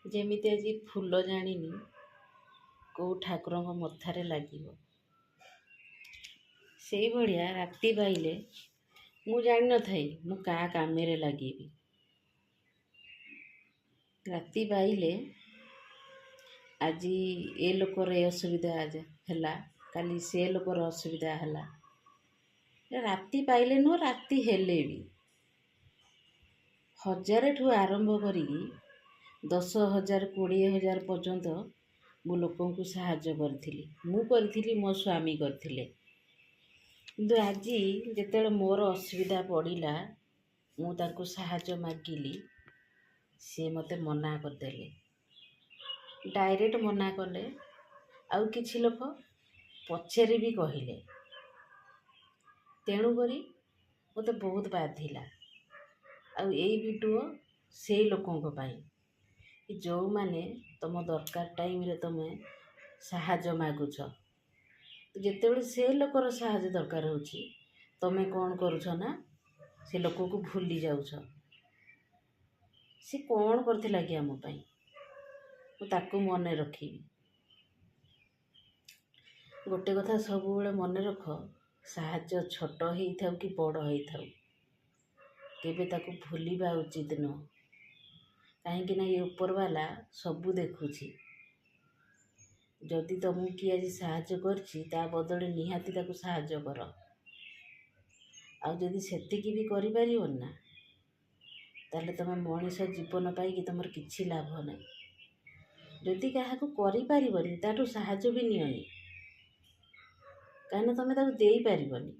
ଯେମିତି ଆଜି ଫୁଲ ଜାଣିନି କେଉଁ ଠାକୁରଙ୍କ ମଥାରେ ଲାଗିବ, ସେଇଭଳିଆ ରାତି ପାଇଲେ ମୁଁ ଜାଣିନଥାଇ ମୁଁ କାହା କାମରେ ଲାଗିବି। ରାତି ପାଇଲେ ଆଜି ଏ ଲୋକର ଏ ଅସୁବିଧା ହେଲା, କାଲି ସେ ଲୋକର ଅସୁବିଧା ହେଲା। ରାତି ପାଇଲେ ନୁହଁ, ରାତି ହେଲେ ବି 1000ଠୁ ଆରମ୍ଭ କରିକି 10,000 20,000 ପର୍ଯ୍ୟନ୍ତ ମୁଁ ଲୋକଙ୍କୁ ସାହାଯ୍ୟ କରିଥିଲି। ମୁଁ କରିଥିଲି, ମୋ ସ୍ୱାମୀ କରିଥିଲେ। କିନ୍ତୁ ଆଜି ଯେତେବେଳେ ମୋର ଅସୁବିଧା ପଡ଼ିଲା, ମୁଁ ତାଙ୍କୁ ସାହାଯ୍ୟ ମାଗିଲି, ସିଏ ମୋତେ ମନା କରିଦେଲେ। ଡାଇରେକ୍ଟ ମନା କଲେ। ଆଉ କିଛି ଲୋକ ପଛରେ ବି କହିଲେ। ତେଣୁକରି ମୋତେ ବହୁତ ବାଧିଲା। ଆଉ ଏଇ ଭିଡ଼ିଓ ସେଇ ଲୋକଙ୍କ ପାଇଁ, ଯେଉଁମାନେ ତୁମ ଦରକାର ଟାଇମ୍ରେ ତୁମେ ସାହାଯ୍ୟ ମାଗୁଛ। ଯେତେବେଳେ ସେ ଲୋକର ସାହାଯ୍ୟ ଦରକାର ହେଉଛି, ତୁମେ କ'ଣ କରୁଛ ନା ସେ ଲୋକକୁ ଭୁଲି ଯାଉଛ। ସେ କ'ଣ କରିଥିଲା କି ଆମ ପାଇଁ, ମୁଁ ତାକୁ ମନେ ରଖିବି। ଗୋଟେ କଥା ସବୁବେଳେ ମନେ ରଖ, ସାହାଯ୍ୟ ଛୋଟ ହେଇଥାଉ କି ବଡ଼ ହେଇଥାଉ, କେବେ ତାକୁ ଭୁଲିବା ଉଚିତ ନୁହଁ। କାହିଁକି ନା ଏ ଉପରବାଲା ସବୁ ଦେଖୁଛି। ଯଦି ତୁମକୁ କିଏ ଆଜି ସାହାଯ୍ୟ କରିଛି, ତା ବଦଳରେ ନିହାତି ତାକୁ ସାହାଯ୍ୟ କର। ଆଉ ଯଦି ସେତିକି ବି କରିପାରିବନି ନା, ତାହେଲେ ତୁମେ ମଣିଷ ଜୀବନ ପାଇକି ତୁମର କିଛି ଲାଭ ନାହିଁ। ଯଦି କାହାକୁ କରିପାରିବନି, ତାଠୁ ସାହାଯ୍ୟ ବି ନିଅନି, କାହିଁକିନା ତୁମେ ତାକୁ ଦେଇପାରିବନି।